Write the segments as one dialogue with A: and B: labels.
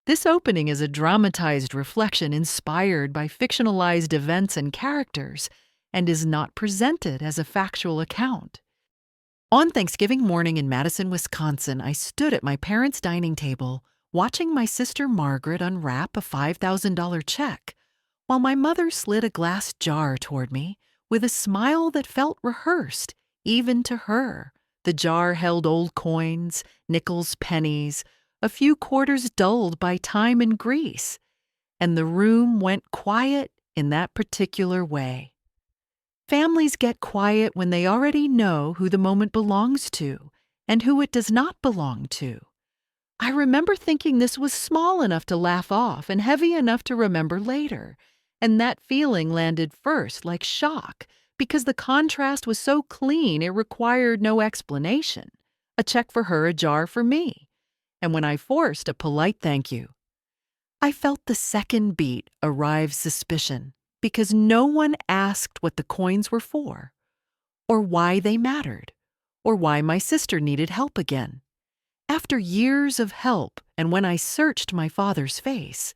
A: This opening is a dramatized reflection inspired by fictionalized events and characters and is not presented as a factual account. On Thanksgiving morning in Madison, Wisconsin, I stood at my parents' dining table watching my sister Margaret unwrap a $5,000 check while my mother slid a glass jar toward me with a smile that felt rehearsed, even to her. The jar held old coins, nickels, pennies, a few quarters dulled by time and grease, and the room went quiet in that particular way. Families get quiet when they already know who the moment belongs to and who it does not belong to. I remember thinking this was small enough to laugh off and heavy enough to remember later, and that feeling landed first like shock because the contrast was so clean it required no explanation. A check for her, a jar for me. And when I forced a polite thank you, I felt the second beat arrive suspicion because no one asked what the coins were for, or why they mattered, or why my sister needed help again. After years of help, and when I searched my father's face,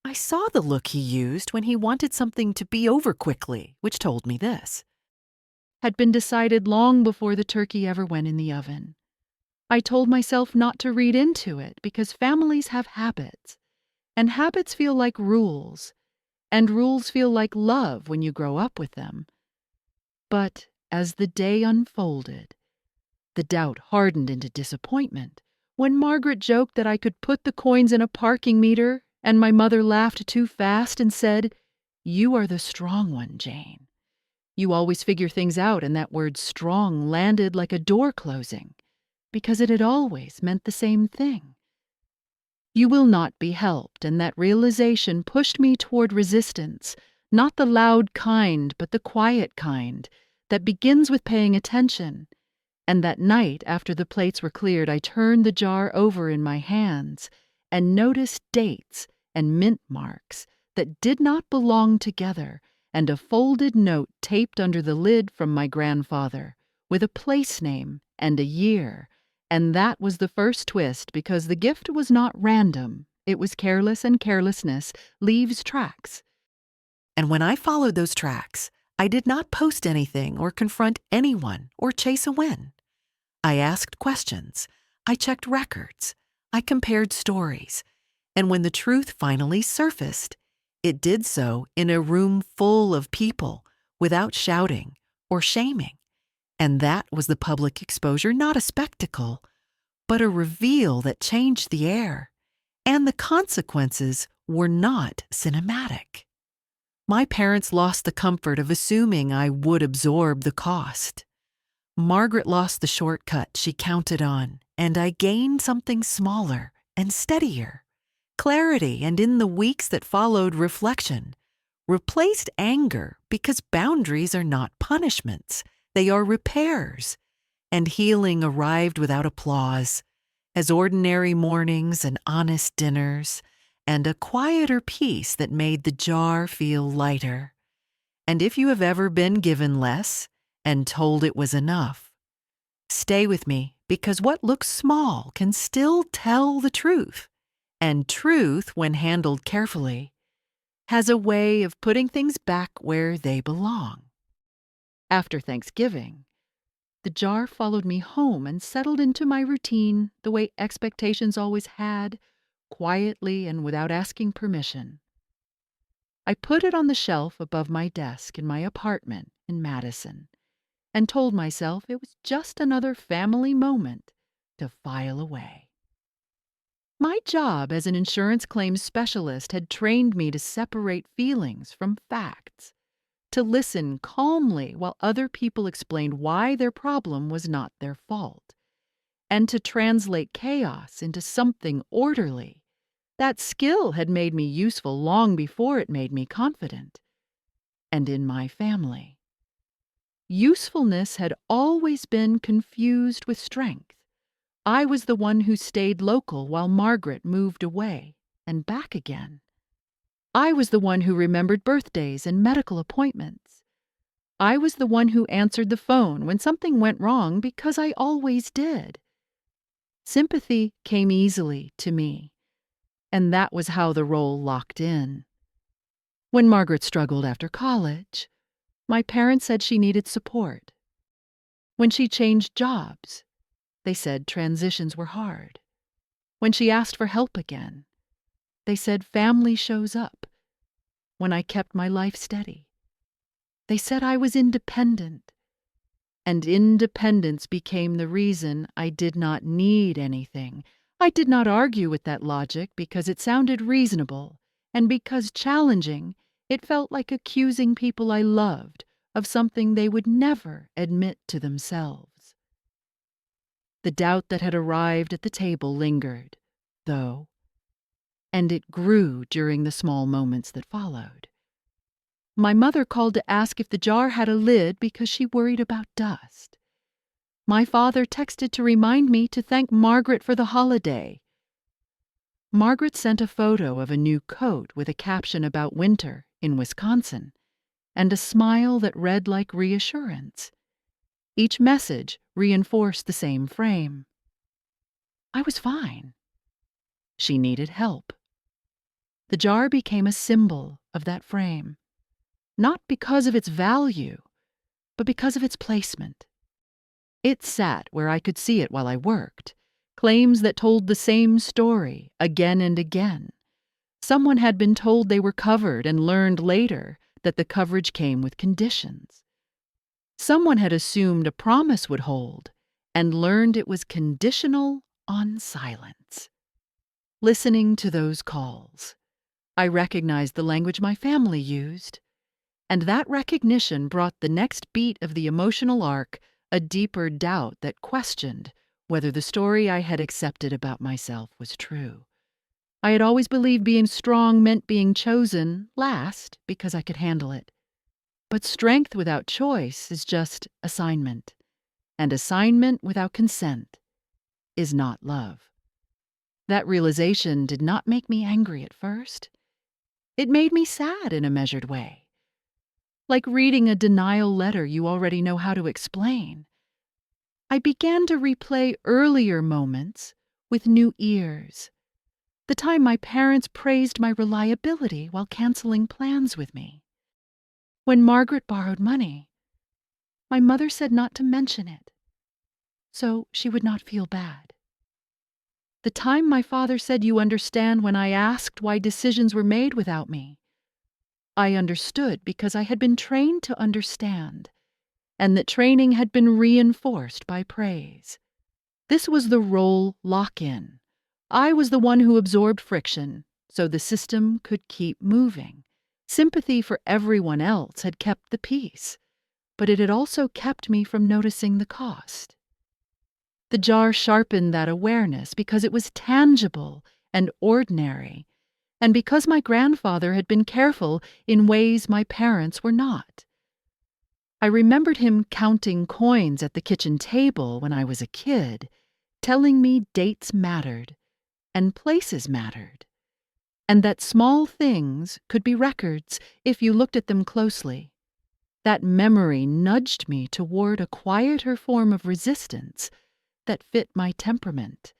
A: I saw the look he used when he wanted something to be over quickly, which told me this had been decided long before the turkey ever went in the oven. I told myself not to read into it because families have habits, and habits feel like rules, and rules feel like love when you grow up with them. But as the day unfolded, the doubt hardened into disappointment when Margaret joked that I could put the coins in a parking meter, and my mother laughed too fast and said, "You are the strong one, Jane. You always figure things out," and that word strong landed like a door closing, because it had always meant the same thing. You will not be helped, and that realization pushed me toward resistance, not the loud kind, but the quiet kind, that begins with paying attention. And that night, after the plates were cleared, I turned the jar over in my hands and noticed dates and mint marks that did not belong together, and a folded note taped under the lid from my grandfather, with a place name and a year. And that was the first twist, because the gift was not random. It was careless, and carelessness leaves tracks. And when I followed those tracks, I did not post anything or confront anyone or chase a win. I asked questions. I checked records. I compared stories. And when the truth finally surfaced, it did so in a room full of people without shouting or shaming. And that was the public exposure, not a spectacle, but a reveal that changed the air. And the consequences were not cinematic. My parents lost the comfort of assuming I would absorb the cost. Margaret lost the shortcut she counted on, and I gained something smaller and steadier. Clarity, and in the weeks that followed, reflection, replaced anger because boundaries are not punishments, they are repairs. And healing arrived without applause, as ordinary mornings and honest dinners, and a quieter peace that made the jar feel lighter. And if you have ever been given less and told it was enough, stay with me, because what looks small can still tell the truth. And truth, when handled carefully, has a way of putting things back where they belong. After Thanksgiving, the jar followed me home and settled into my routine the way expectations always had, quietly and without asking permission. I put it on the shelf above my desk in my apartment in Madison and told myself it was just another family moment to file away. My job as an insurance claims specialist had trained me to separate feelings from facts, to listen calmly while other people explained why their problem was not their fault, and to translate chaos into something orderly. That skill had made me useful long before it made me confident. And in my family, usefulness had always been confused with strength. I was the one who stayed local while Margaret moved away and back again. I was the one who remembered birthdays and medical appointments. I was the one who answered the phone when something went wrong because I always did. Sympathy came easily to me. and that was how the role locked in. When Margaret struggled after college, my parents said she needed support. When she changed jobs, they said transitions were hard. When she asked for help again, they said family shows up. When I kept my life steady, they said I was independent. And independence became the reason I did not need anything. I did not argue with that logic because it sounded reasonable, and because challenging, it felt like accusing people I loved of something they would never admit to themselves. The doubt that had arrived at the table lingered, though, and it grew during the small moments that followed. My mother called to ask if the jar had a lid because she worried about dust. My father texted to remind me to thank Margaret for the holiday. Margaret sent a photo of a new coat with a caption about winter in Wisconsin and a smile that read like reassurance. Each message reinforced the same frame. I was fine. She needed help. The jar became a symbol of that frame, not because of its value, but because of its placement. It sat where I could see it while I worked, claims that told the same story again and again. Someone had been told they were covered and learned later that the coverage came with conditions. Someone had assumed a promise would hold and learned it was conditional on silence. Listening to those calls, I recognized the language my family used, and that recognition brought the next beat of the emotional arc a deeper doubt that questioned whether the story I had accepted about myself was true. I had always believed being strong meant being chosen last because I could handle it. But strength without choice is just assignment, and assignment without consent is not love. That realization did not make me angry at first. It made me sad in a measured way. Like reading a denial letter you already know how to explain. I began to replay earlier moments with new ears. The time my parents praised my reliability while canceling plans with me. When Margaret borrowed money, my mother said not to mention it, so she would not feel bad. The time my father said you understand when I asked why decisions were made without me. I understood because I had been trained to understand, and that training had been reinforced by praise. This was the role lock-in. I was the one who absorbed friction, so the system could keep moving. Sympathy for everyone else had kept the peace, but it had also kept me from noticing the cost. The jar sharpened that awareness because it was tangible and ordinary, and because my grandfather had been careful in ways my parents were not. I remembered him counting coins at the kitchen table when I was a kid, telling me dates mattered and places mattered, and that small things could be records if you looked at them closely. That memory nudged me toward a quieter form of resistance that fit my temperament.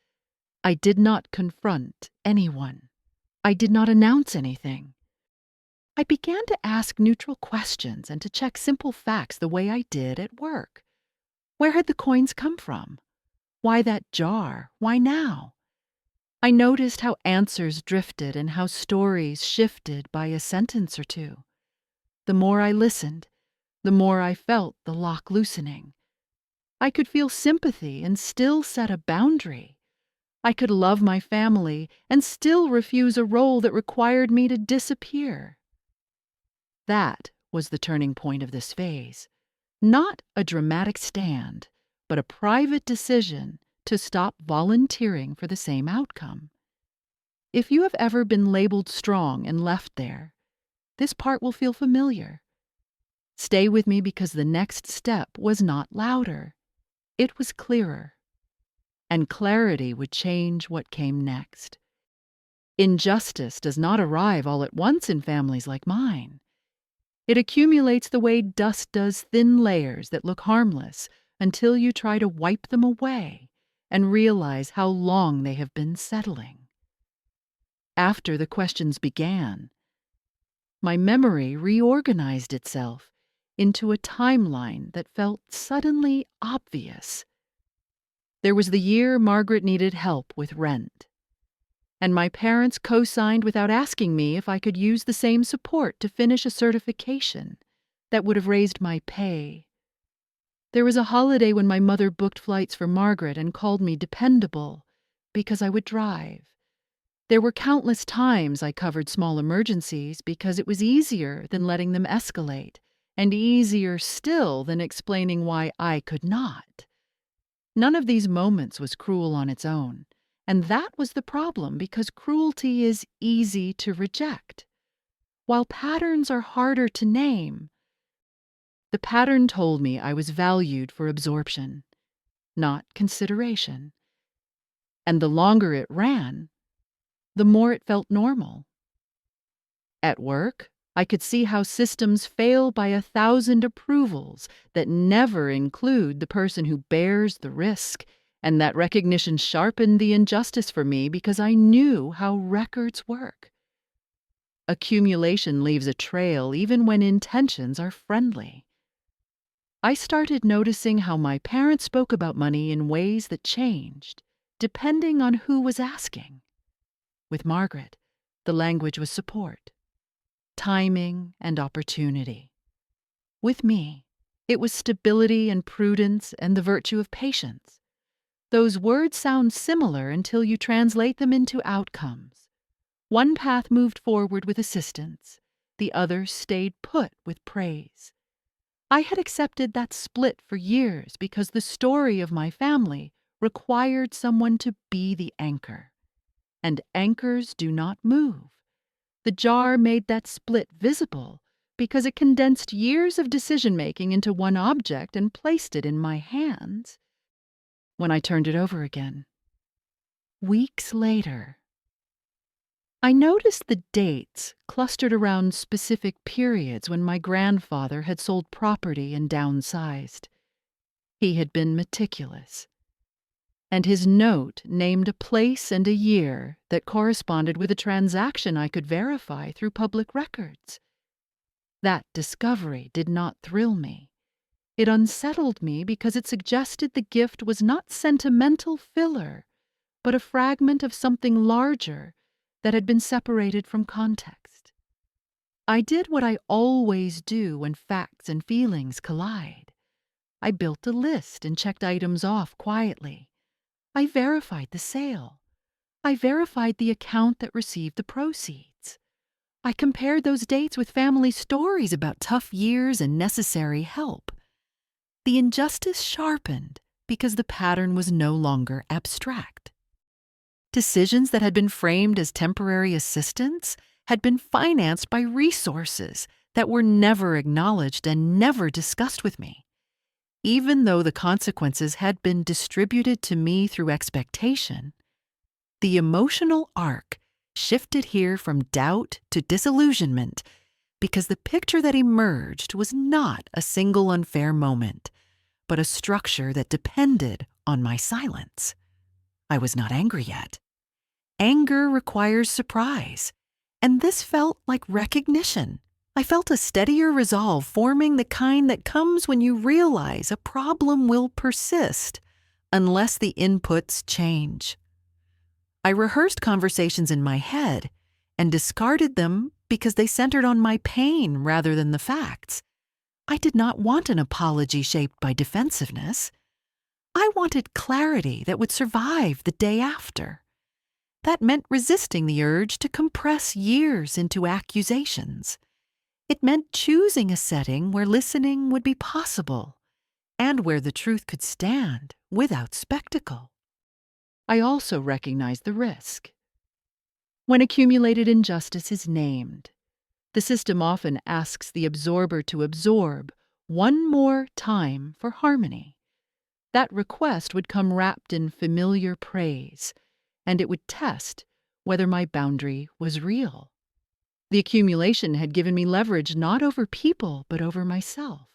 A: I did not confront anyone. I did not announce anything. I began to ask neutral questions and to check simple facts the way I did at work. Where had the coins come from? Why that jar? Why now? I noticed how answers drifted and how stories shifted by a sentence or two. The more I listened, the more I felt the lock loosening. I could feel sympathy and still set a boundary. I could love my family and still refuse a role that required me to disappear. That was the turning point of this phase. Not a dramatic stand, but a private decision to stop volunteering for the same outcome. If you have ever been labeled strong and left there, this part will feel familiar. Stay with me because the next step was not louder. It was clearer. And clarity would change what came next. Injustice does not arrive all at once in families like mine. It accumulates the way dust does thin layers that look harmless until you try to wipe them away and realize how long they have been settling. After the questions began, my memory reorganized itself into a timeline that felt suddenly obvious. There was the year Margaret needed help with rent, and my parents co-signed without asking me if I could use the same support to finish a certification that would have raised my pay. There was a holiday when my mother booked flights for Margaret and called me dependable because I would drive. There were countless times I covered small emergencies because it was easier than letting them escalate, and easier still than explaining why I could not. None of these moments was cruel on its own, and that was the problem because cruelty is easy to reject, while patterns are harder to name. The pattern told me I was valued for absorption, not consideration. And the longer it ran, the more it felt normal. At work, I could see how systems fail by 1,000 approvals that never include the person who bears the risk, and that recognition sharpened the injustice for me because I knew how records work. Accumulation leaves a trail even when intentions are friendly. I started noticing how my parents spoke about money in ways that changed, depending on who was asking. With Margaret, the language was support, timing, and opportunity. With me, it was stability and prudence and the virtue of patience. Those words sound similar until you translate them into outcomes. One path moved forward with assistance, the other stayed put with praise. I had accepted that split for years because the story of my family required someone to be the anchor. And anchors do not move. The jar made that split visible because it condensed years of decision-making into one object and placed it in my hands. When I turned it over again, weeks later, I noticed the dates clustered around specific periods when my grandfather had sold property and downsized. He had been meticulous, and his note named a place and a year that corresponded with a transaction I could verify through public records. That discovery did not thrill me. It unsettled me because it suggested the gift was not sentimental filler, but a fragment of something larger that had been separated from context. I did what I always do when facts and feelings collide. I built a list and checked items off quietly. I verified the sale. I verified the account that received the proceeds. I compared those dates with family stories about tough years and necessary help. The injustice sharpened because the pattern was no longer abstract. Decisions that had been framed as temporary assistance had been financed by resources that were never acknowledged and never discussed with me. Even though the consequences had been distributed to me through expectation, the emotional arc shifted here from doubt to disillusionment because the picture that emerged was not a single unfair moment, but a structure that depended on my silence. I was not angry yet. Anger requires surprise, and this felt like recognition. I felt a steadier resolve forming, the kind that comes when you realize a problem will persist unless the inputs change. I rehearsed conversations in my head and discarded them because they centered on my pain rather than the facts. I did not want an apology shaped by defensiveness. I wanted clarity that would survive the day after. That meant resisting the urge to compress years into accusations. It meant choosing a setting where listening would be possible and where the truth could stand without spectacle. I also recognized the risk. When accumulated injustice is named, the system often asks the absorber to absorb one more time for harmony. That request would come wrapped in familiar praise, and it would test whether my boundary was real. The accumulation had given me leverage not over people, but over myself.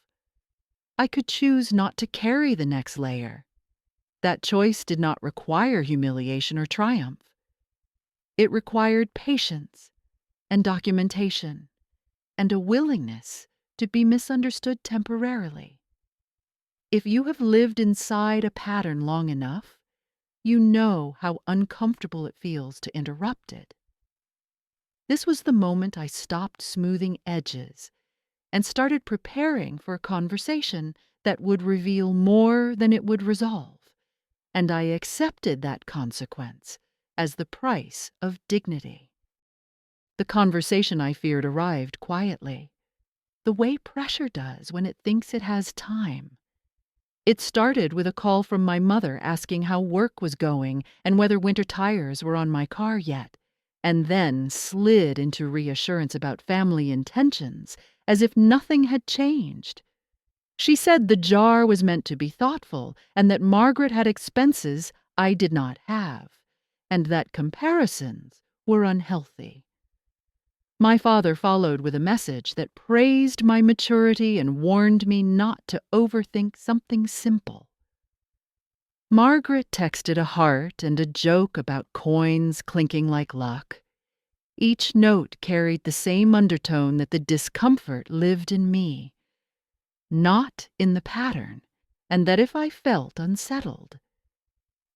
A: I could choose not to carry the next layer. That choice did not require humiliation or triumph. It required patience and documentation and a willingness to be misunderstood temporarily. If you have lived inside a pattern long enough, you know how uncomfortable it feels to interrupt it. This was the moment I stopped smoothing edges and started preparing for a conversation that would reveal more than it would resolve, and I accepted that consequence as the price of dignity. The conversation I feared arrived quietly, the way pressure does when it thinks it has time. It started with a call from my mother asking how work was going and whether winter tires were on my car yet, and then slid into reassurance about family intentions as if nothing had changed. She said the jar was meant to be thoughtful and that Margaret had expenses I did not have, and that comparisons were unhealthy. My father followed with a message that praised my maturity and warned me not to overthink something simple. Margaret texted a heart and a joke about coins clinking like luck. Each note carried the same undertone that the discomfort lived in me, not in the pattern, and that if I felt unsettled,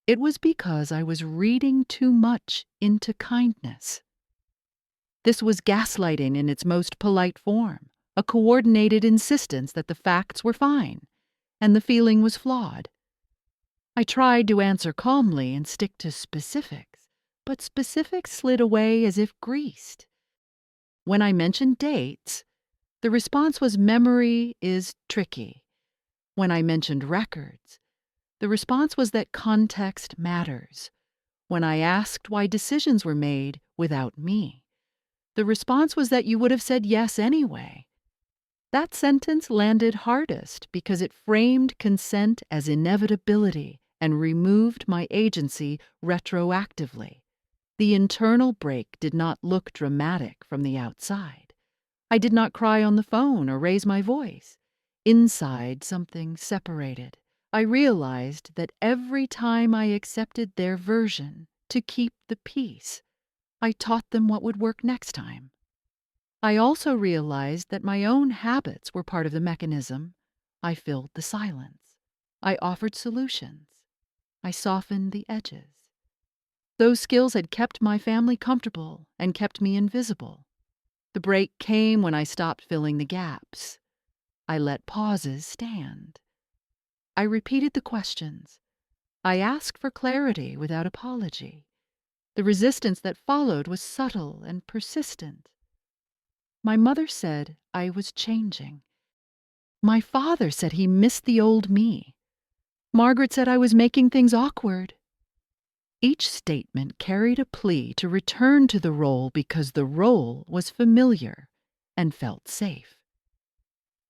A: it was because I was reading too much into kindness. This was gaslighting in its most polite form, a coordinated insistence that the facts were fine, and the feeling was flawed. I tried to answer calmly and stick to specifics, but specifics slid away as if greased. When I mentioned dates, the response was memory is tricky. When I mentioned records, the response was that context matters. When I asked why decisions were made without me, the response was that you would have said yes anyway. That sentence landed hardest because it framed consent as inevitability and removed my agency retroactively. The internal break did not look dramatic from the outside. I did not cry on the phone or raise my voice. Inside, something separated. I realized that every time I accepted their version to keep the peace, I taught them what would work next time. I also realized that my own habits were part of the mechanism. I filled the silence. I offered solutions. I softened the edges. Those skills had kept my family comfortable and kept me invisible. The break came when I stopped filling the gaps. I let pauses stand. I repeated the questions. I asked for clarity without apology. The resistance that followed was subtle and persistent. My mother said I was changing. My father said he missed the old me. Margaret said I was making things awkward. Each statement carried a plea to return to the role because the role was familiar and felt safe.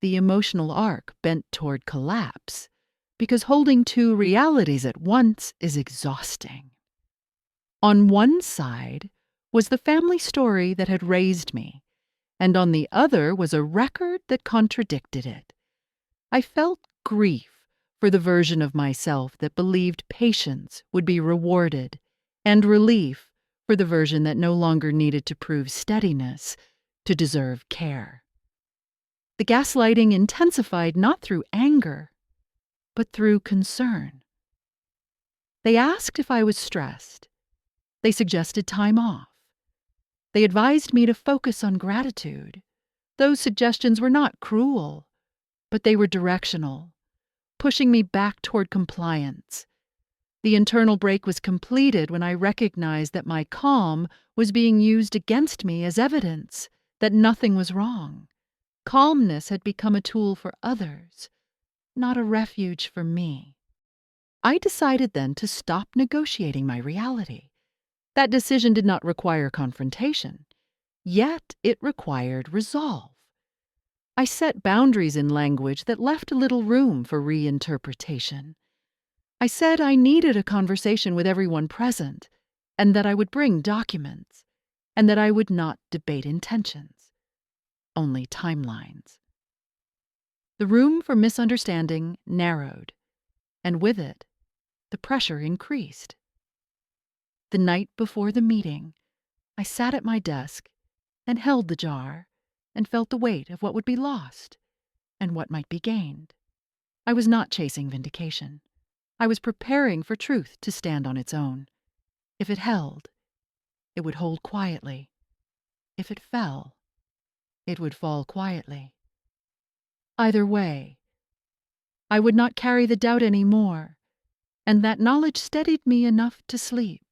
A: The emotional arc bent toward collapse because holding two realities at once is exhausting. On one side was the family story that had raised me, and on the other was a record that contradicted it. I felt grief for the version of myself that believed patience would be rewarded, and relief for the version that no longer needed to prove steadiness to deserve care. The gaslighting intensified not through anger, but through concern. They asked if I was stressed. They suggested time off. They advised me to focus on gratitude. Those suggestions were not cruel, but they were directional, pushing me back toward compliance. The internal break was completed when I recognized that my calm was being used against me as evidence that nothing was wrong. Calmness had become a tool for others, not a refuge for me. I decided then to stop negotiating my reality. That decision did not require confrontation, yet it required resolve. I set boundaries in language that left little room for reinterpretation. I said I needed a conversation with everyone present, and that I would bring documents, and that I would not debate intentions, only timelines. The room for misunderstanding narrowed, and with it, the pressure increased. The night before the meeting, I sat at my desk and held the jar and felt the weight of what would be lost and what might be gained. I was not chasing vindication. I was preparing for truth to stand on its own. If it held, it would hold quietly. If it fell, it would fall quietly. Either way, I would not carry the doubt any more, and that knowledge steadied me enough to sleep.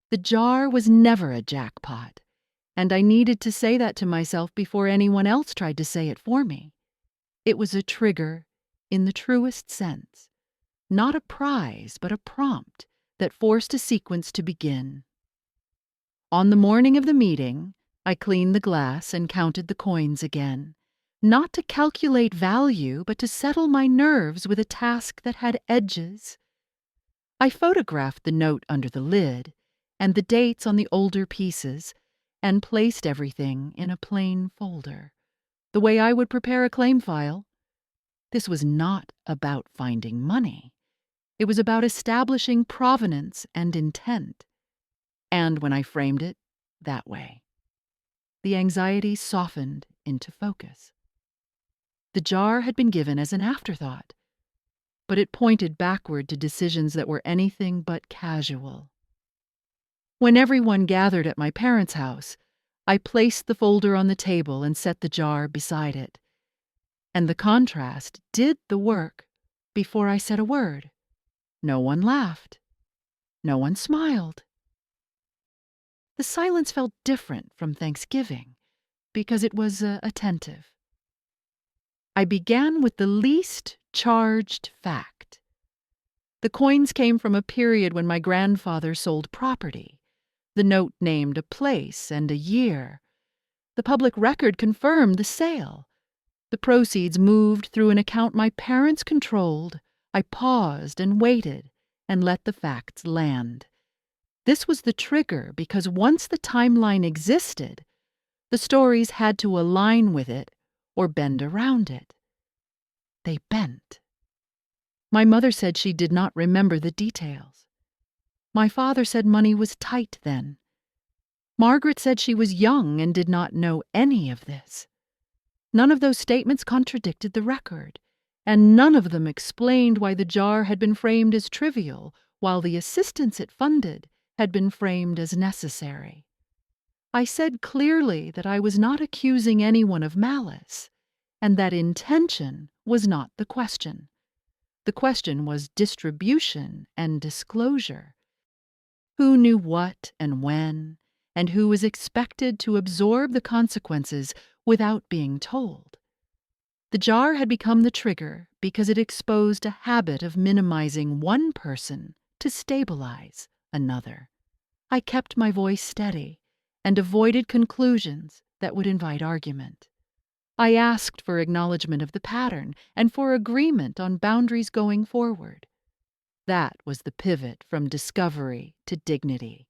A: The jar was never a jackpot, and I needed to say that to myself before anyone else tried to say it for me. It was a trigger in the truest sense, not a prize, but a prompt that forced a sequence to begin. On the morning of the meeting, I cleaned the glass and counted the coins again, not to calculate value, but to settle my nerves with a task that had edges. I photographed the note under the lid and the dates on the older pieces and placed everything in a plain folder, the way I would prepare a claim file. This was not about finding money. It was about establishing provenance and intent. And when I framed it that way, the anxiety softened into focus. The jar had been given as an afterthought, but it pointed backward to decisions that were anything but casual. When everyone gathered at my parents' house, I placed the folder on the table and set the jar beside it. And the contrast did the work before I said a word. No one laughed. No one smiled. The silence felt different from Thanksgiving because it was attentive. I began with the least charged fact. The coins came from a period when my grandfather sold property. The note named a place and a year. The public record confirmed the sale. The proceeds moved through an account my parents controlled. I paused and waited and let the facts land. This was the trigger because once the timeline existed, the stories had to align with it or bend around it. They bent. My mother said she did not remember the details. My father said money was tight then. Margaret said she was young and did not know any of this. None of those statements contradicted the record, and none of them explained why the jar had been framed as trivial, while the assistance it funded had been framed as necessary. I said clearly that I was not accusing anyone of malice, and that intention was not the question. The question was distribution and disclosure. Who knew what and when, and who was expected to absorb the consequences without being told? The jar had become the trigger because it exposed a habit of minimizing one person to stabilize another. I kept my voice steady and avoided conclusions that would invite argument. I asked for acknowledgement of the pattern and for agreement on boundaries going forward. That was the pivot from discovery to dignity.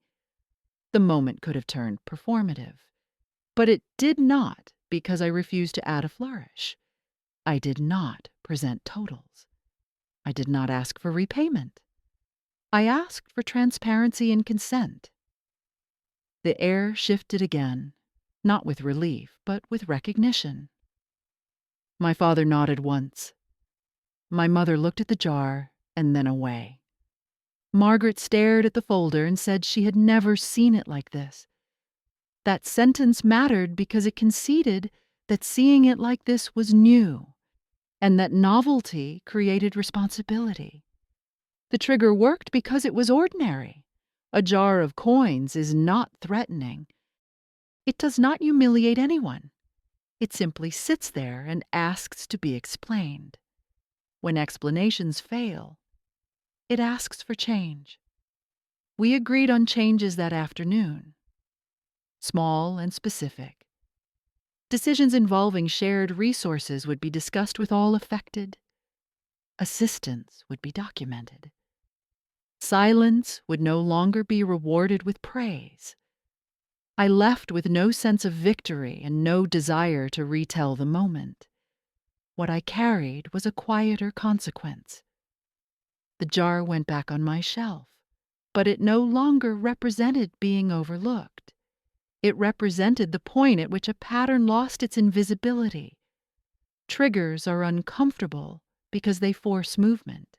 A: The moment could have turned performative, but it did not because I refused to add a flourish. I did not present totals. I did not ask for repayment. I asked for transparency and consent. The air shifted again, not with relief, but with recognition. My father nodded once. My mother looked at the jar and then away. Margaret stared at the folder and said she had never seen it like this. That sentence mattered because it conceded that seeing it like this was new, and that novelty created responsibility. The trigger worked because it was ordinary. A jar of coins is not threatening. It does not humiliate anyone. It simply sits there and asks to be explained. When explanations fail, it asks for change. We agreed on changes that afternoon, small and specific. Decisions involving shared resources would be discussed with all affected. Assistance would be documented. Silence would no longer be rewarded with praise. I left with no sense of victory and no desire to retell the moment. What I carried was a quieter consequence. The jar went back on my shelf, but it no longer represented being overlooked. It represented the point at which a pattern lost its invisibility. Triggers are uncomfortable because they force movement.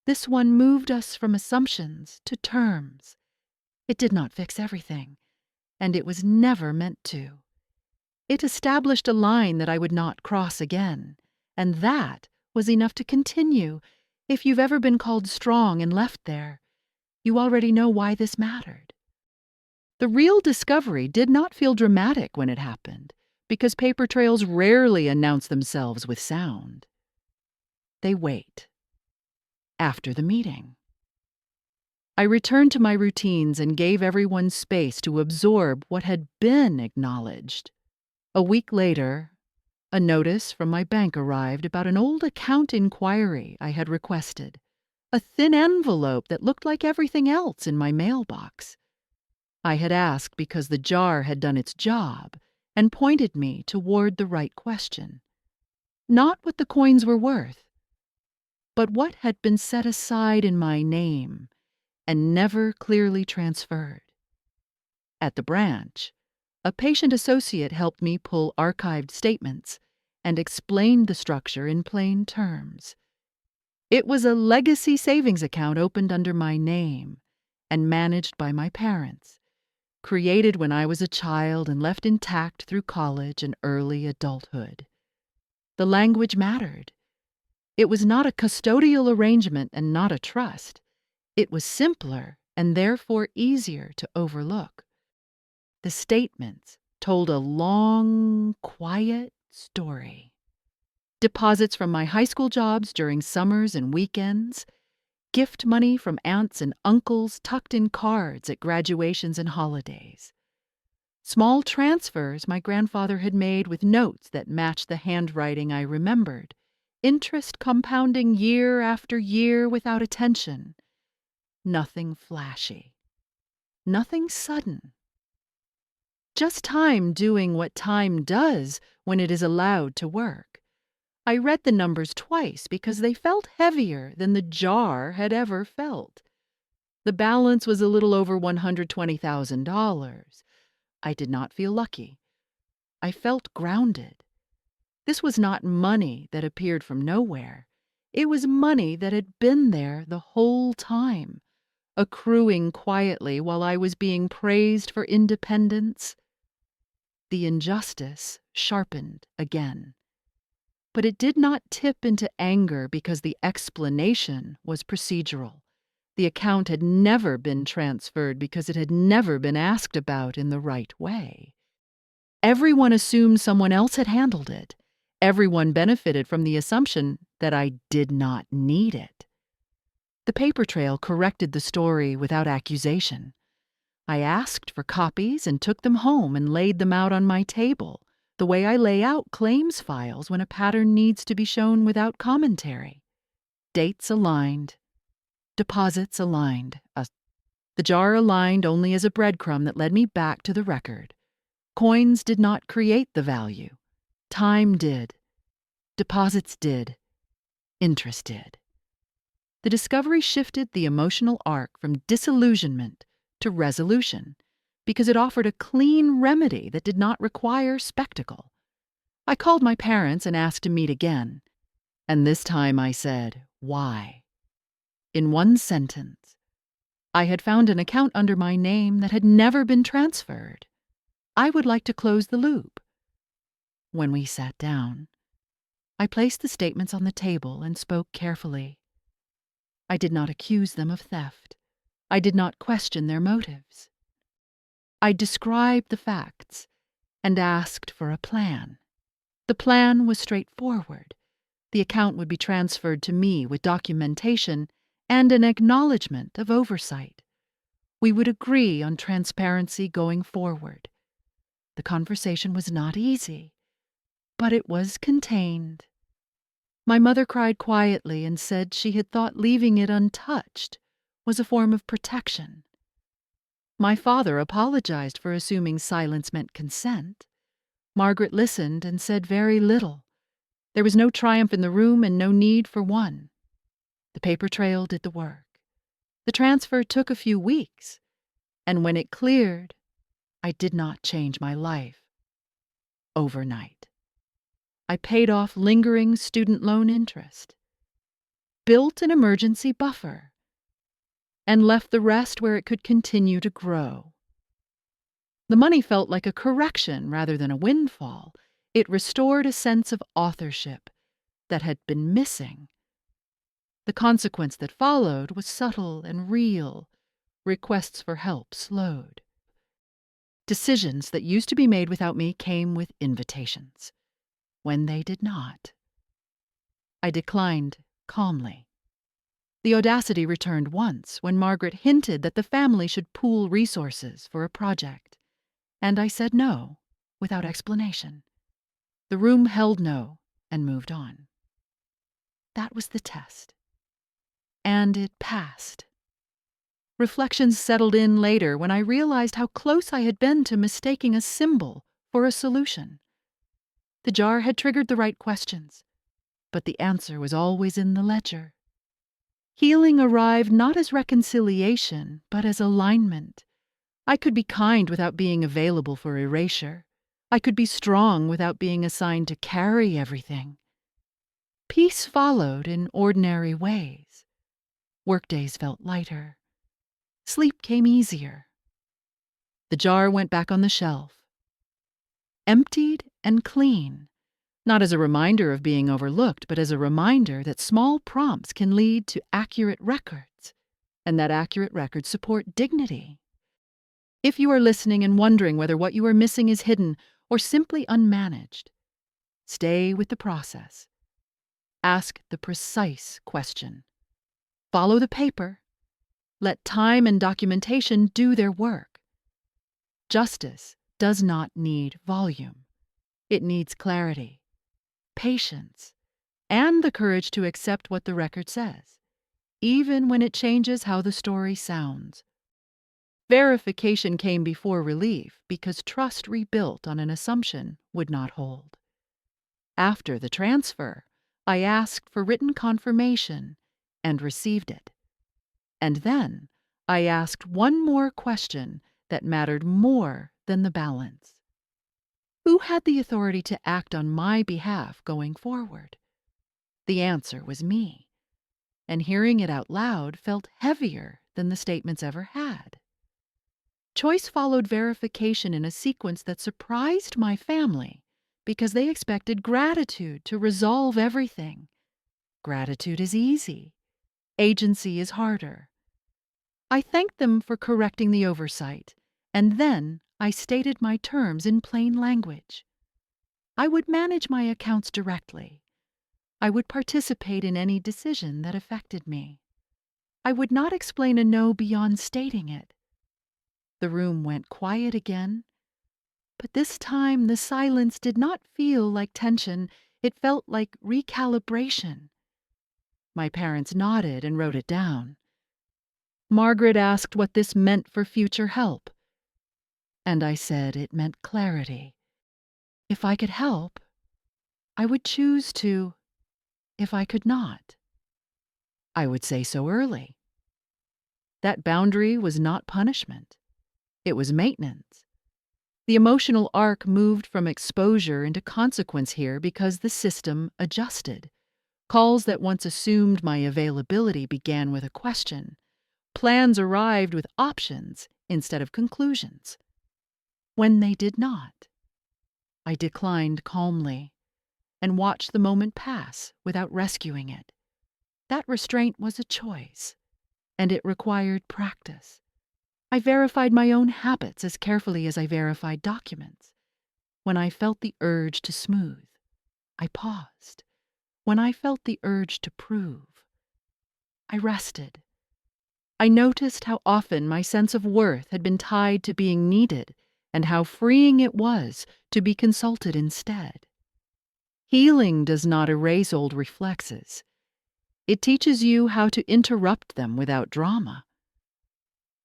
A: This one moved us from assumptions to terms. It did not fix everything, and it was never meant to. It established a line that I would not cross again, and that was enough to continue. If you've ever been called strong and left there, you already know why this mattered. The real discovery did not feel dramatic when it happened, because paper trails rarely announce themselves with sound. They wait. After the meeting, I returned to my routines and gave everyone space to absorb what had been acknowledged. A week later, a notice from my bank arrived about an old account inquiry I had requested, a thin envelope that looked like everything else in my mailbox. I had asked because the jar had done its job and pointed me toward the right question. Not what the coins were worth, but what had been set aside in my name and never clearly transferred. At the branch, a patient associate helped me pull archived statements and explained the structure in plain terms. It was a legacy savings account opened under my name and managed by my parents, created when I was a child and left intact through college and early adulthood. The language mattered. It was not a custodial arrangement and not a trust. It was simpler and therefore easier to overlook. The statements told a long, quiet story. Deposits from my high school jobs during summers and weekends, gift money from aunts and uncles tucked in cards at graduations and holidays. Small transfers my grandfather had made with notes that matched the handwriting I remembered, interest compounding year after year without attention. Nothing flashy. Nothing sudden. Just time doing what time does when it is allowed to work. I read the numbers twice because they felt heavier than the jar had ever felt. The balance was a little over $120,000. I did not feel lucky. I felt grounded. This was not money that appeared from nowhere. It was money that had been there the whole time, accruing quietly while I was being praised for independence. The injustice sharpened again. But it did not tip into anger because the explanation was procedural. The account had never been transferred because it had never been asked about in the right way. Everyone assumed someone else had handled it. Everyone benefited from the assumption that I did not need it. The paper trail corrected the story without accusation. I asked for copies and took them home and laid them out on my table, the way I lay out claims files when a pattern needs to be shown without commentary. Dates aligned. Deposits aligned. The jar aligned only as a breadcrumb that led me back to the record. Coins did not create the value. Time did. Deposits did. Interest did. The discovery shifted the emotional arc from disillusionment to resolution because it offered a clean remedy that did not require spectacle. I called my parents and asked to meet again, and this time I said, why? In one sentence, I had found an account under my name that had never been transferred. I would like to close the loop. When we sat down, I placed the statements on the table and spoke carefully. I did not accuse them of theft. I did not question their motives. I described the facts and asked for a plan. The plan was straightforward. The account would be transferred to me with documentation and an acknowledgement of oversight. We would agree on transparency going forward. The conversation was not easy, but it was contained. My mother cried quietly and said she had thought leaving it untouched was a form of protection. My father apologized for assuming silence meant consent. Margaret listened and said very little. There was no triumph in the room and no need for one. The paper trail did the work. The transfer took a few weeks, and when it cleared, I did not change my life overnight. I paid off lingering student loan interest, built an emergency buffer, and left the rest where it could continue to grow. The money felt like a correction rather than a windfall. It restored a sense of authorship that had been missing. The consequence that followed was subtle and real. Requests for help slowed. Decisions that used to be made without me came with invitations. When they did not, I declined calmly. The audacity returned once when Margaret hinted that the family should pool resources for a project, and I said no without explanation. The room held no and moved on. That was the test. And it passed. Reflections settled in later when I realized how close I had been to mistaking a symbol for a solution. The jar had triggered the right questions, but the answer was always in the ledger. Healing arrived not as reconciliation, but as alignment. I could be kind without being available for erasure. I could be strong without being assigned to carry everything. Peace followed in ordinary ways. Workdays felt lighter. Sleep came easier. The jar went back on the shelf, emptied and clean, not as a reminder of being overlooked, but as a reminder that small prompts can lead to accurate records, and that accurate records support dignity. If you are listening and wondering whether what you are missing is hidden or simply unmanaged, stay with the process. Ask the precise question. Follow the paper. Let time and documentation do their work. Justice does not need volume. It needs clarity, patience, and the courage to accept what the record says, even when it changes how the story sounds. Verification came before relief because trust rebuilt on an assumption would not hold. After the transfer, I asked for written confirmation and received it. And then I asked one more question that mattered more than the balance. Who had the authority to act on my behalf going forward? The answer was me, and hearing it out loud felt heavier than the statements ever had. Choice followed verification in a sequence that surprised my family because they expected gratitude to resolve everything. Gratitude is easy. Agency is harder. I thanked them for correcting the oversight, and then I stated my terms in plain language. I would manage my accounts directly. I would participate in any decision that affected me. I would not explain a no beyond stating it. The room went quiet again, but this time the silence did not feel like tension. It felt like recalibration. My parents nodded and wrote it down. Margaret asked what this meant for future help, and I said it meant clarity. If I could help, I would choose to. If I could not, I would say so early. That boundary was not punishment. It was maintenance. The emotional arc moved from exposure into consequence here because the system adjusted. Calls that once assumed my availability began with a question. Plans arrived with options instead of conclusions. When they did not, I declined calmly and watched the moment pass without rescuing it. That restraint was a choice, and it required practice. I verified my own habits as carefully as I verified documents. When I felt the urge to smooth, I paused. When I felt the urge to prove, I rested. I noticed how often my sense of worth had been tied to being needed and how freeing it was to be consulted instead. Healing does not erase old reflexes. It teaches you how to interrupt them without drama.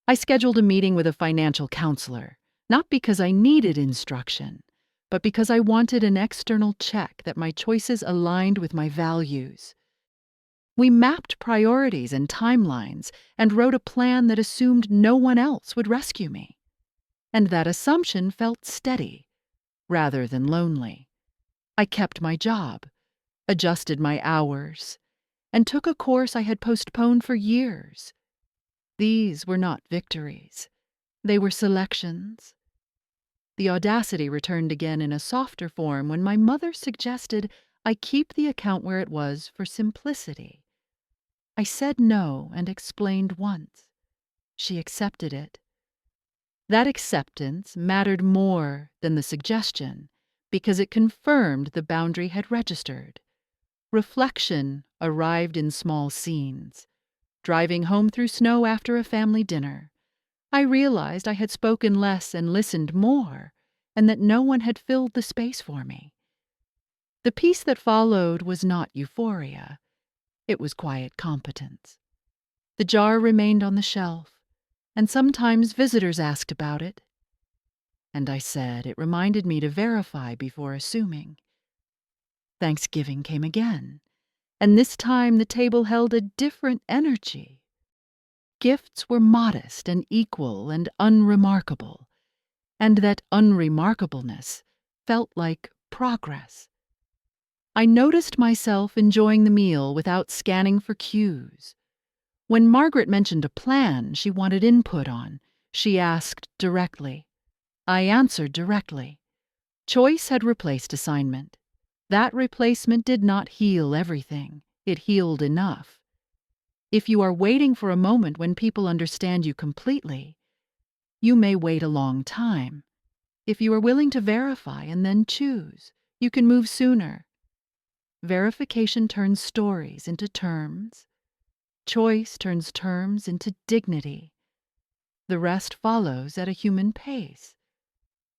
A: I scheduled a meeting with a financial counselor, not because I needed instruction, but because I wanted an external check that my choices aligned with my values. We mapped priorities and timelines and wrote a plan that assumed no one else would rescue me. and that assumption felt steady rather than lonely. I kept my job, adjusted my hours, and took a course I had postponed for years. These were not victories. They were selections. The audacity returned again in a softer form when my mother suggested I keep the account where it was for simplicity. I said no and explained once. She accepted it. That acceptance mattered more than the suggestion because it confirmed the boundary had registered. Reflection arrived in small scenes. Driving home through snow after a family dinner, I realized I had spoken less and listened more, and that no one had filled the space for me. The peace that followed was not euphoria. It was quiet competence. The jar remained on the shelf, and sometimes visitors asked about it. And I said it reminded me to verify before assuming. Thanksgiving came again, and this time the table held a different energy. Gifts were modest and equal and unremarkable, and that unremarkableness felt like progress. I noticed myself enjoying the meal without scanning for cues. When Margaret mentioned a plan she wanted input on, she asked directly. I answered directly. Choice had replaced assignment. That replacement did not heal everything. It healed enough. If you are waiting for a moment when people understand you completely, you may wait a long time. If you are willing to verify and then choose, you can move sooner. Verification turns stories into terms. Choice turns terms into dignity. The rest follows at a human pace.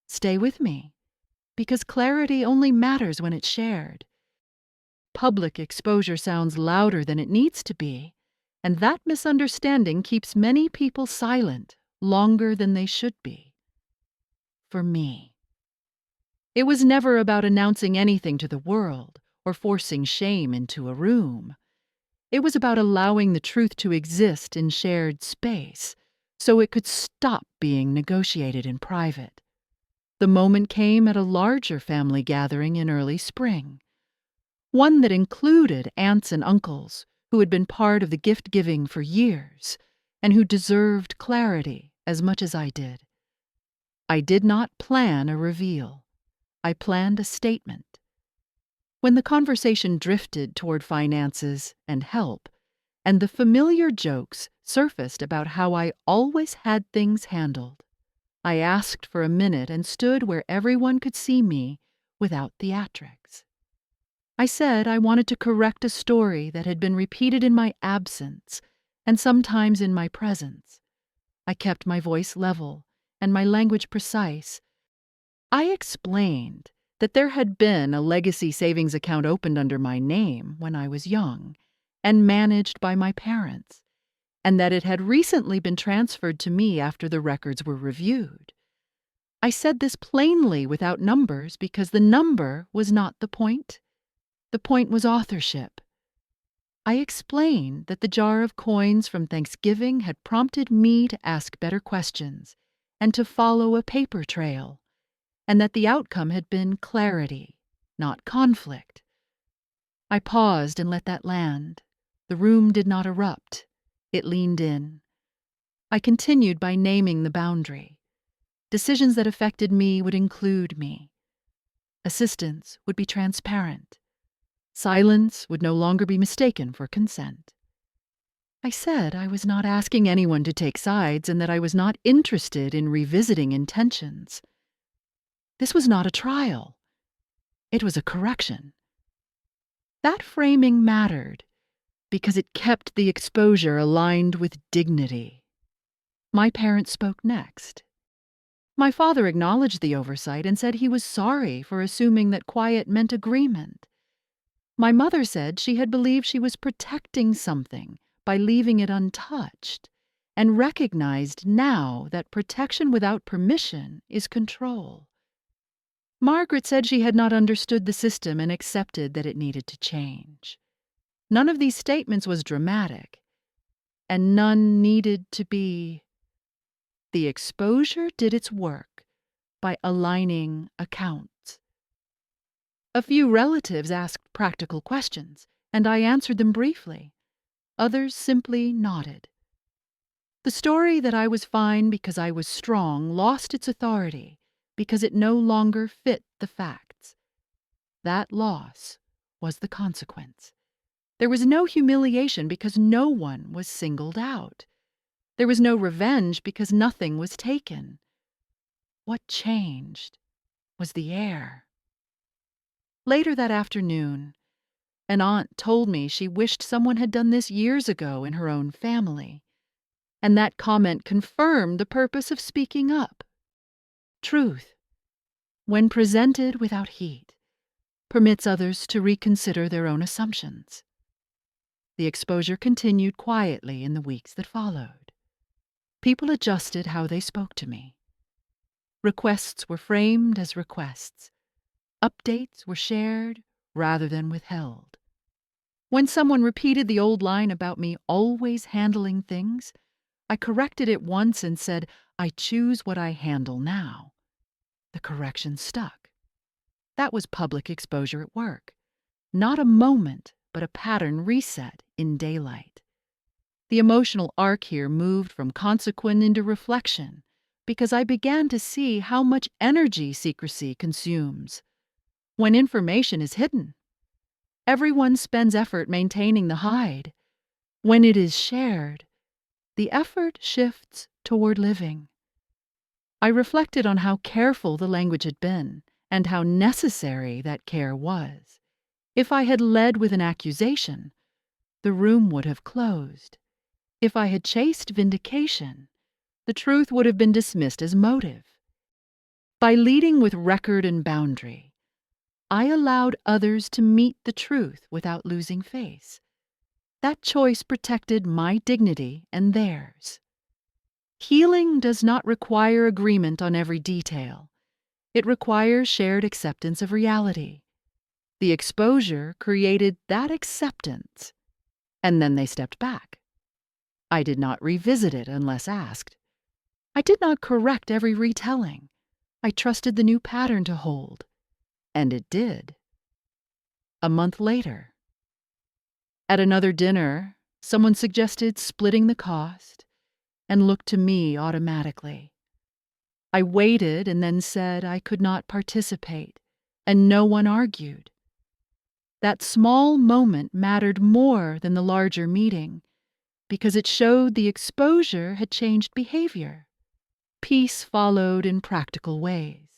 A: Stay with me, because clarity only matters when it's shared. Public exposure sounds louder than it needs to be, and that misunderstanding keeps many people silent longer than they should be. For me, it was never about announcing anything to the world or forcing shame into a room. It was about allowing the truth to exist in shared space so it could stop being negotiated in private. The moment came at a larger family gathering in early spring, one that included aunts and uncles who had been part of the gift-giving for years and who deserved clarity as much as I did. I did not plan a reveal. I planned a statement. When the conversation drifted toward finances and help, and the familiar jokes surfaced about how I always had things handled, I asked for a minute and stood where everyone could see me without theatrics. I said I wanted to correct a story that had been repeated in my absence and sometimes in my presence. I kept my voice level and my language precise. I explained that there had been a legacy savings account opened under my name when I was young and managed by my parents, and that it had recently been transferred to me after the records were reviewed. I said this plainly without numbers because the number was not the point. The point was authorship. I explained that the jar of coins from Thanksgiving had prompted me to ask better questions and to follow a paper trail, and that the outcome had been clarity, not conflict. I paused and let that land. The room did not erupt. It leaned in. I continued by naming the boundary. Decisions that affected me would include me. Assistance would be transparent. Silence would no longer be mistaken for consent. I said I was not asking anyone to take sides and that I was not interested in revisiting intentions. This was not a trial. It was a correction. That framing mattered because it kept the exposure aligned with dignity. My parents spoke next. My father acknowledged the oversight and said he was sorry for assuming that quiet meant agreement. My mother said she had believed she was protecting something by leaving it untouched, and recognized now that protection without permission is control. Margaret said she had not understood the system and accepted that it needed to change. None of these statements was dramatic, and none needed to be. The exposure did its work by aligning accounts. A few relatives asked practical questions, and I answered them briefly. Others simply nodded. The story that I was fine because I was strong lost its authority because it no longer fit the facts. That loss was the consequence. There was no humiliation because no one was singled out. There was no revenge because nothing was taken. What changed was the air. Later that afternoon, an aunt told me she wished someone had done this years ago in her own family, and that comment confirmed the purpose of speaking up. Truth, when presented without heat, permits others to reconsider their own assumptions. The exposure continued quietly in the weeks that followed. People adjusted how they spoke to me. Requests were framed as requests. Updates were shared rather than withheld. When someone repeated the old line about me always handling things, I corrected it once and said, "I choose what I handle now." The correction stuck. That was public exposure at work. Not a moment, but a pattern reset in daylight. The emotional arc here moved from consequent into reflection because I began to see how much energy secrecy consumes. When information is hidden, everyone spends effort maintaining the hide. When it is shared, the effort shifts toward living. I reflected on how careful the language had been and how necessary that care was. If I had led with an accusation, the room would have closed. If I had chased vindication, the truth would have been dismissed as motive. By leading with record and boundary, I allowed others to meet the truth without losing face. That choice protected my dignity and theirs. Healing does not require agreement on every detail. It requires shared acceptance of reality. The exposure created that acceptance, and then they stepped back. I did not revisit it unless asked. I did not correct every retelling. I trusted the new pattern to hold, and it did. A month later, at another dinner, someone suggested splitting the cost and looked to me automatically. I waited and then said I could not participate, and no one argued. That small moment mattered more than the larger meeting because it showed the exposure had changed behavior. Peace followed in practical ways.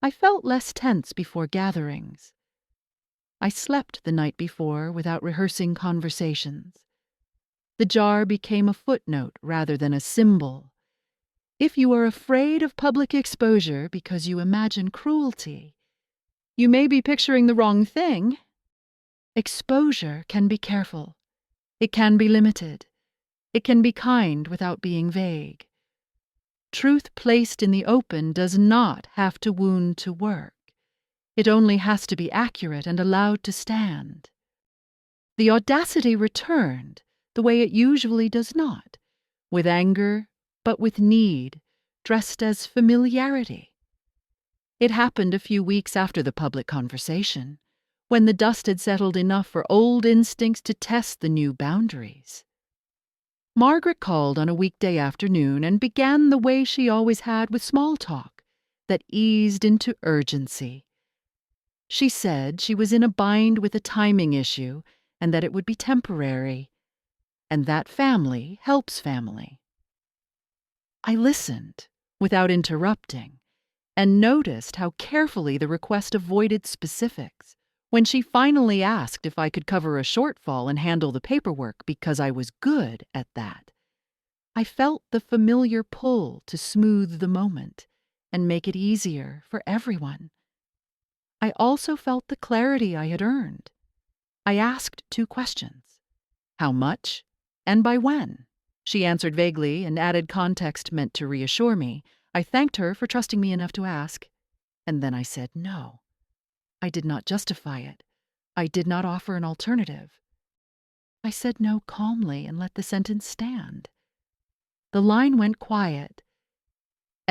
A: I felt less tense before gatherings. I slept the night before without rehearsing conversations. The jar became a footnote rather than a symbol. If you are afraid of public exposure because you imagine cruelty, you may be picturing the wrong thing. Exposure can be careful. It can be limited. It can be kind without being vague. Truth placed in the open does not have to wound to work. It only has to be accurate and allowed to stand. The audacity returned the way it usually does not, with anger, but with need, dressed as familiarity. It happened a few weeks after the public conversation, when the dust had settled enough for old instincts to test the new boundaries. Margaret called on a weekday afternoon and began the way she always had with small talk that eased into urgency. She said she was in a bind with a timing issue and that it would be temporary, and that family helps family. I listened without interrupting and noticed how carefully the request avoided specifics. When she finally asked if I could cover a shortfall and handle the paperwork because I was good at that, I felt the familiar pull to smooth the moment and make it easier for everyone. I also felt the clarity I had earned. I asked 2 questions. How much and by when? She answered vaguely and added context meant to reassure me. I thanked her for trusting me enough to ask, and then I said no. I did not justify it. I did not offer an alternative. I said no calmly and let the sentence stand. The line went quiet,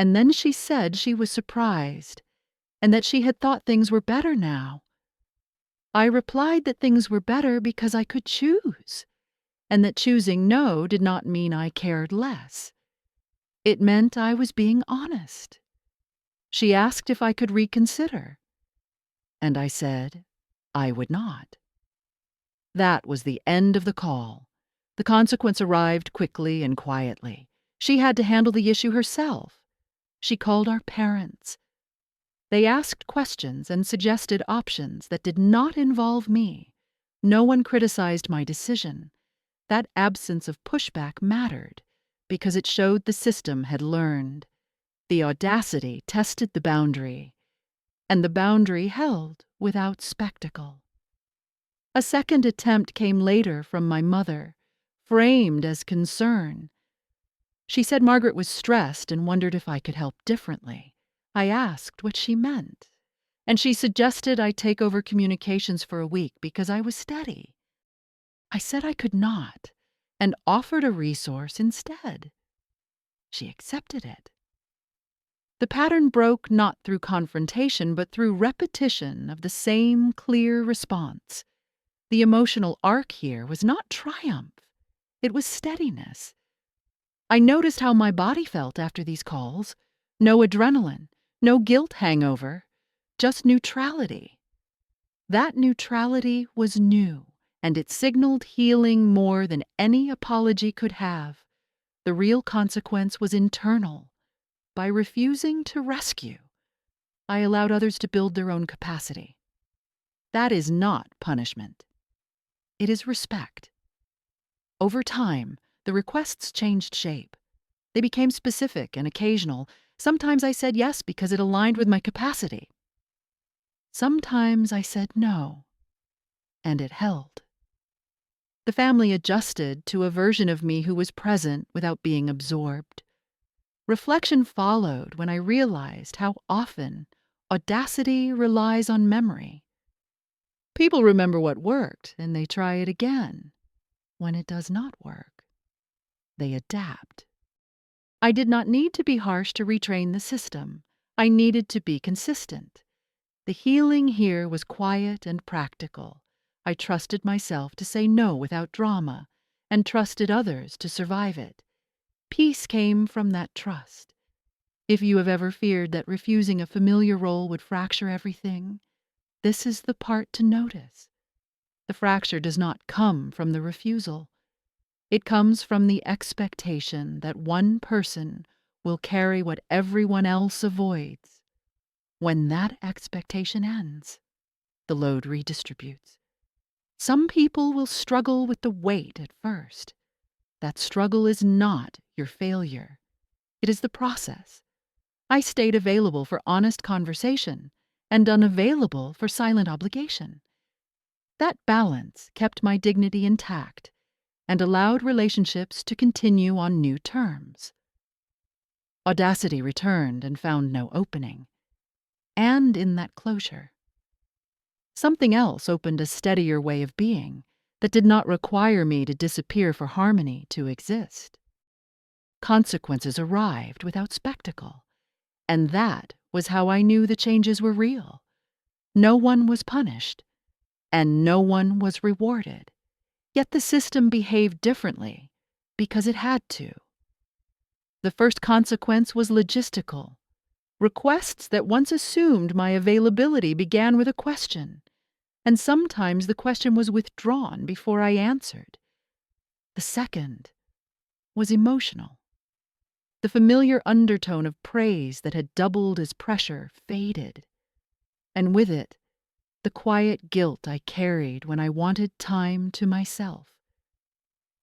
A: And then she said she was surprised, and that she had thought things were better now. I replied that things were better because I could choose, and that choosing no did not mean I cared less. It meant I was being honest. She asked if I could reconsider, and I said I would not. That was the end of the call. The consequence arrived quickly and quietly. She had to handle the issue herself. She called our parents. They asked questions and suggested options that did not involve me. No one criticized my decision. That absence of pushback mattered because it showed the system had learned. The audacity tested the boundary, and the boundary held without spectacle. A second attempt came later from my mother, framed as concern. She said Margaret was stressed and wondered if I could help differently. I asked what she meant, and she suggested I take over communications for a week because I was steady. I said I could not, and offered a resource instead. She accepted it. The pattern broke not through confrontation, but through repetition of the same clear response. The emotional arc here was not triumph. It was steadiness. I noticed how my body felt after these calls. No adrenaline, no guilt hangover, just neutrality. That neutrality was new, and it signaled healing more than any apology could have. The real consequence was internal. By refusing to rescue, I allowed others to build their own capacity. That is not punishment. It is respect. Over time, the requests changed shape. They became specific and occasional. Sometimes I said yes because it aligned with my capacity. Sometimes I said no, and it held. The family adjusted to a version of me who was present without being absorbed. Reflection followed when I realized how often audacity relies on memory. People remember what worked, and they try it again. When it does not work, they adapt. I did not need to be harsh to retrain the system. I needed to be consistent. The healing here was quiet and practical. I trusted myself to say no without drama, and trusted others to survive it. Peace came from that trust. If you have ever feared that refusing a familiar role would fracture everything, this is the part to notice. The fracture does not come from the refusal. It comes from the expectation that one person will carry what everyone else avoids. When that expectation ends, the load redistributes. Some people will struggle with the weight at first. That struggle is not your failure. It is the process. I stayed available for honest conversation and unavailable for silent obligation. That balance kept my dignity intact and allowed relationships to continue on new terms. Audacity returned and found no opening. And in that closure, something else opened a steadier way of being that did not require me to disappear for harmony to exist. Consequences arrived without spectacle, and that was how I knew the changes were real. No one was punished, and no one was rewarded. Yet the system behaved differently because it had to. The first consequence was logistical. Requests that once assumed my availability began with a question, and sometimes the question was withdrawn before I answered. The second was emotional. The familiar undertone of praise that had doubled as pressure faded, and with it, the quiet guilt I carried when I wanted time to myself.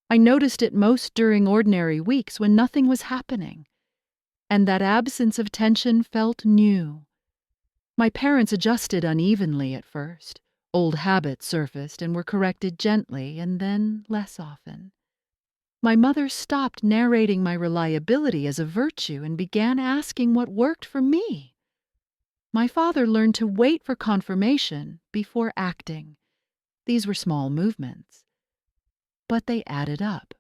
A: I noticed it most during ordinary weeks when nothing was happening, and that absence of tension felt new. My parents adjusted unevenly at first. Old habits surfaced and were corrected gently and then less often. My mother stopped narrating my reliability as a virtue and began asking what worked for me. My father learned to wait for confirmation before acting. These were small movements, but they added up.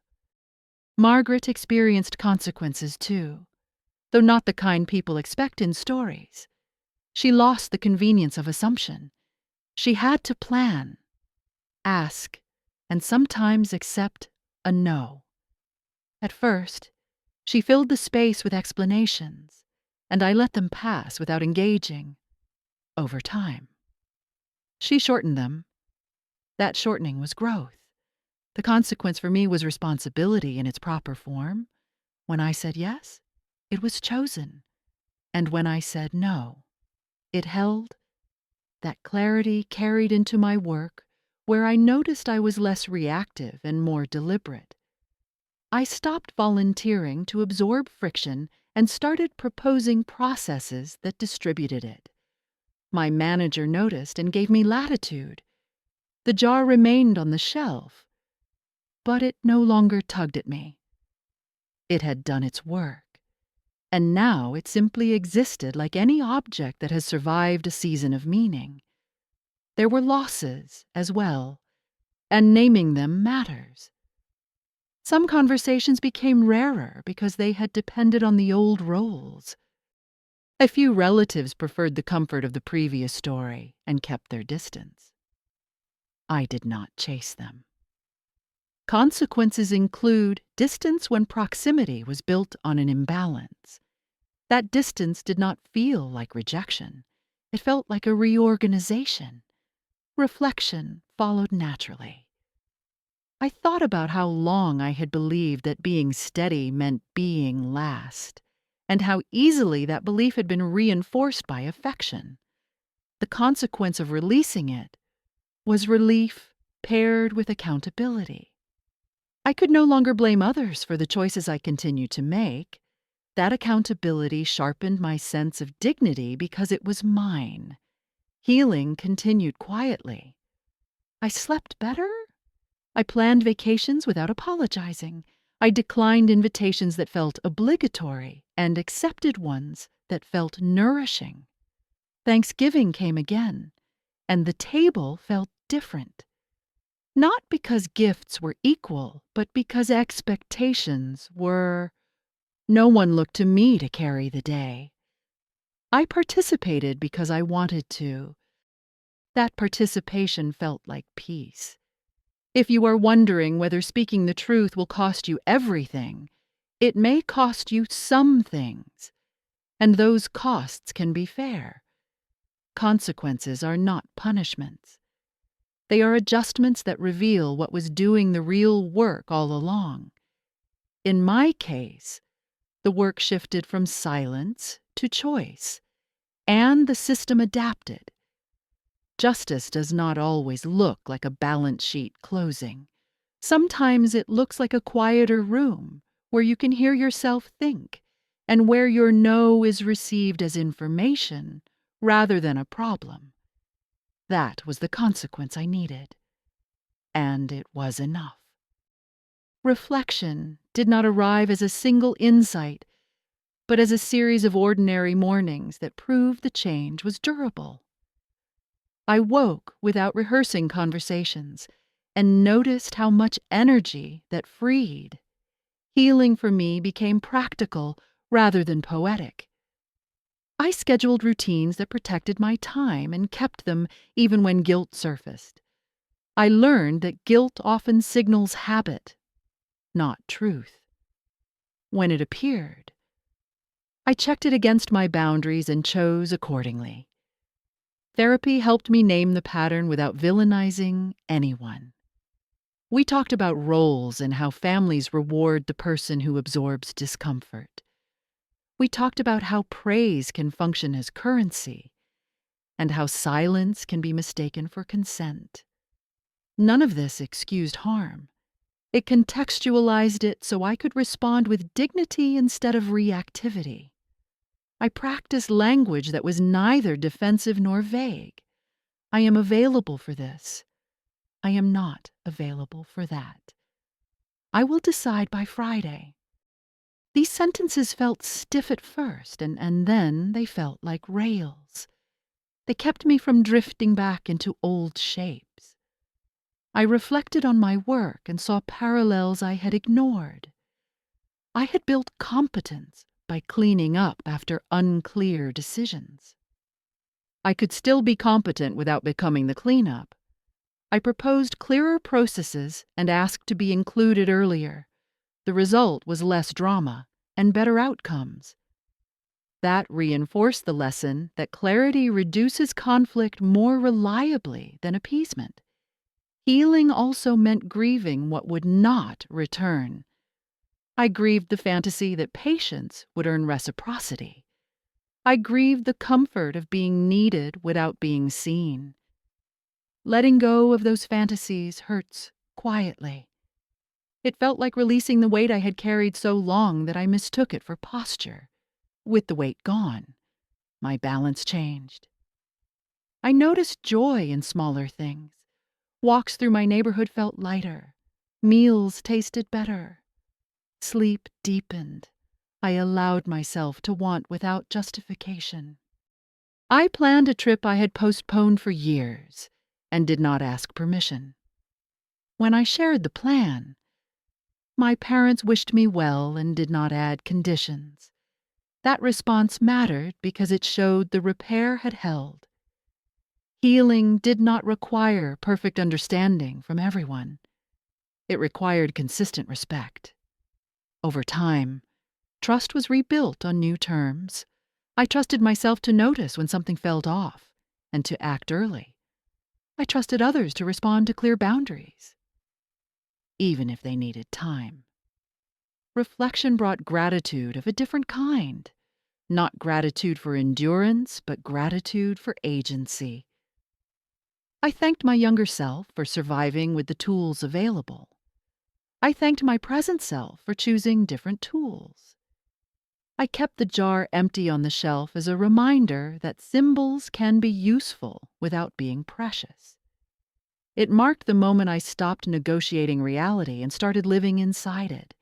A: Margaret experienced consequences too. though not the kind people expect in stories. She lost the convenience of assumption. She had to plan, ask, and sometimes accept a no. At first, she filled the space with explanations, and I let them pass without engaging. Over time, she shortened them. That shortening was growth. The consequence for me was responsibility in its proper form. When I said yes, it was chosen. And when I said no, it held. That clarity carried into my work, where I noticed I was less reactive and more deliberate. I stopped volunteering to absorb friction and started proposing processes that distributed it. My manager noticed and gave me latitude. The jar remained on the shelf, but it no longer tugged at me. It had done its work, and now it simply existed like any object that has survived a season of meaning. There were losses as well, and naming them matters. Some conversations became rarer because they had depended on the old roles. A few relatives preferred the comfort of the previous story and kept their distance. I did not chase them. Consequences include distance when proximity was built on an imbalance. That distance did not feel like rejection. It felt like a reorganization. Reflection followed naturally. I thought about how long I had believed that being steady meant being last, and how easily that belief had been reinforced by affection. The consequence of releasing it was relief paired with accountability. I could no longer blame others for the choices I continued to make. That accountability sharpened my sense of dignity because it was mine. Healing continued quietly. I slept better. I planned vacations without apologizing. I declined invitations that felt obligatory and accepted ones that felt nourishing. Thanksgiving came again, and the table felt different. Not because gifts were equal, but because expectations were. No one looked to me to carry the day. I participated because I wanted to. That participation felt like peace. If you are wondering whether speaking the truth will cost you everything, it may cost you some things, and those costs can be fair. Consequences are not punishments. They are adjustments that reveal what was doing the real work all along. In my case, the work shifted from silence to choice, and the system adapted. Justice does not always look like a balance sheet closing. Sometimes it looks like a quieter room where you can hear yourself think, and where your no is received as information rather than a problem. That was the consequence I needed, and it was enough. Reflection did not arrive as a single insight, but as a series of ordinary mornings that proved the change was durable. I woke without rehearsing conversations and noticed how much energy that freed. Healing for me became practical rather than poetic. I scheduled routines that protected my time and kept them even when guilt surfaced. I learned that guilt often signals habit, not truth. When it appeared, I checked it against my boundaries and chose accordingly. Therapy helped me name the pattern without villainizing anyone. We talked about roles and how families reward the person who absorbs discomfort. We talked about how praise can function as currency and how silence can be mistaken for consent. None of this excused harm. It contextualized it so I could respond with dignity instead of reactivity. I practiced language that was neither defensive nor vague. I am available for this. I am not available for that. I will decide by Friday. These sentences felt stiff at first, and then they felt like rails. They kept me from drifting back into old shapes. I reflected on my work and saw parallels I had ignored. I had built competence by cleaning up after unclear decisions. I could still be competent without becoming the cleanup. I proposed clearer processes and asked to be included earlier. The result was less drama and better outcomes. That reinforced the lesson that clarity reduces conflict more reliably than appeasement. Healing also meant grieving what would not return. I grieved the fantasy that patience would earn reciprocity. I grieved the comfort of being needed without being seen. Letting go of those fantasies hurts quietly. It felt like releasing the weight I had carried so long that I mistook it for posture. With the weight gone, my balance changed. I noticed joy in smaller things. Walks through my neighborhood felt lighter. Meals tasted better. Sleep deepened. I allowed myself to want without justification. I planned a trip I had postponed for years and did not ask permission. When I shared the plan, my parents wished me well and did not add conditions. That response mattered because it showed the repair had held. Healing did not require perfect understanding from everyone. It required consistent respect. Over time, trust was rebuilt on new terms. I trusted myself to notice when something felt off and to act early. I trusted others to respond to clear boundaries, even if they needed time. Reflection brought gratitude of a different kind. Not gratitude for endurance, but gratitude for agency. I thanked my younger self for surviving with the tools available. I thanked my present self for choosing different tools. I kept the jar empty on the shelf as a reminder that symbols can be useful without being precious. It marked the moment I stopped negotiating reality and started living inside it.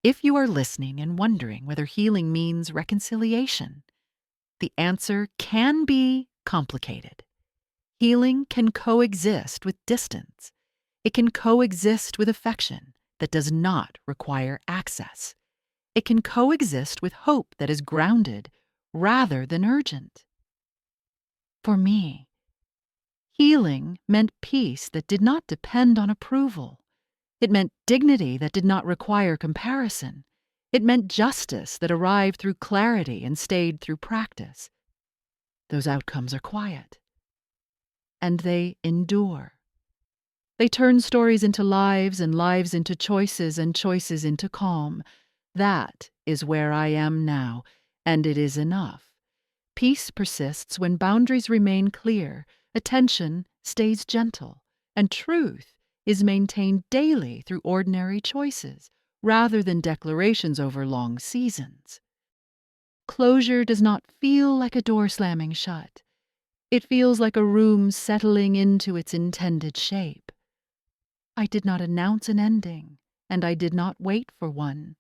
A: If you are listening and wondering whether healing means reconciliation, the answer can be complicated. Healing can coexist with distance. It can coexist with affection that does not require access. It can coexist with hope that is grounded rather than urgent. For me, healing meant peace that did not depend on approval. It meant dignity that did not require comparison. It meant justice that arrived through clarity and stayed through practice. Those outcomes are quiet, and they endure. They turn stories into lives and lives into choices and choices into calm. That is where I am now, and it is enough. Peace persists when boundaries remain clear, attention stays gentle, and truth is maintained daily through ordinary choices, rather than declarations over long seasons. Closure does not feel like a door slamming shut. It feels like a room settling into its intended shape. I did not announce an ending, and I did not wait for one.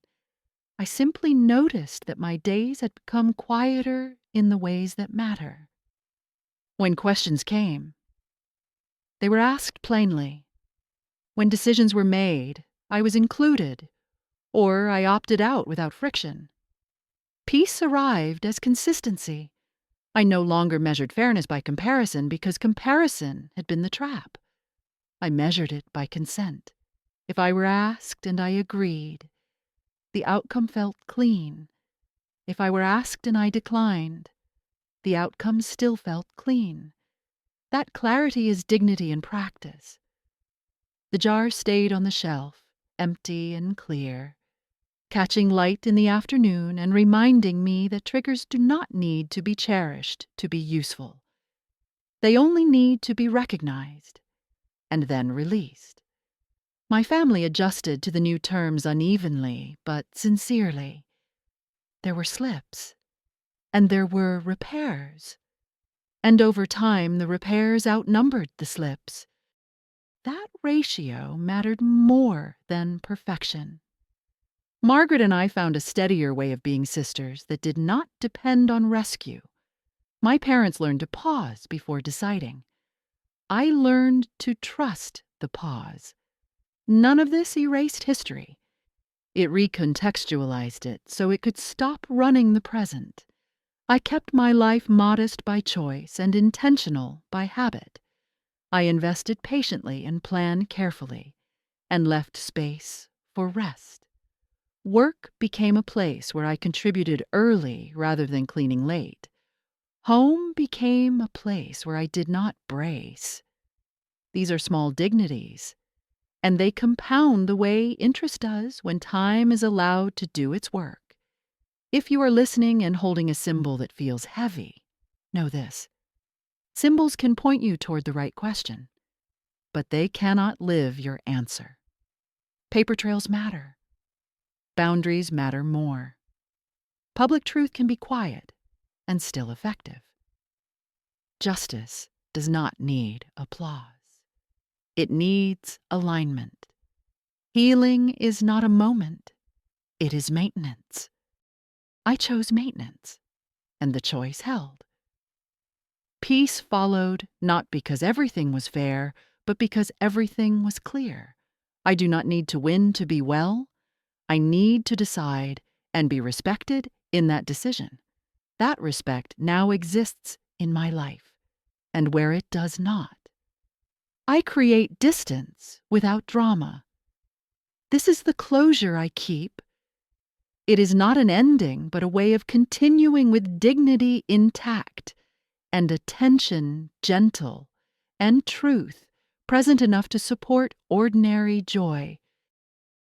A: I simply noticed that my days had become quieter in the ways that matter. When questions came, they were asked plainly. When decisions were made, I was included, or I opted out without friction. Peace arrived as consistency. I no longer measured fairness by comparison because comparison had been the trap. I measured it by consent. If I were asked and I agreed, the outcome felt clean. If I were asked and I declined, the outcome still felt clean. That clarity is dignity in practice. The jar stayed on the shelf, empty and clear, catching light in the afternoon and reminding me that triggers do not need to be cherished to be useful. They only need to be recognized and then released. My family adjusted to the new terms unevenly, but sincerely. There were slips, and there were repairs. And over time, the repairs outnumbered the slips. That ratio mattered more than perfection. Margaret and I found a steadier way of being sisters that did not depend on rescue. My parents learned to pause before deciding. I learned to trust the pause. None of this erased history. It recontextualized it so it could stop running the present. I kept my life modest by choice and intentional by habit. I invested patiently and planned carefully, and left space for rest. Work became a place where I contributed early rather than cleaning late. Home became a place where I did not brace. These are small dignities, and they compound the way interest does when time is allowed to do its work. If you are listening and holding a symbol that feels heavy, know this. Symbols can point you toward the right question, but they cannot live your answer. Paper trails matter. Boundaries matter more. Public truth can be quiet and still effective. Justice does not need applause. It needs alignment. Healing is not a moment. It is maintenance. I chose maintenance, and the choice held. Peace followed not because everything was fair, but because everything was clear. I do not need to win to be well. I need to decide and be respected in that decision. That respect now exists in my life, and where it does not, I create distance without drama. This is the closure I keep. It is not an ending, but a way of continuing with dignity intact, and attention gentle, and truth present enough to support ordinary joy.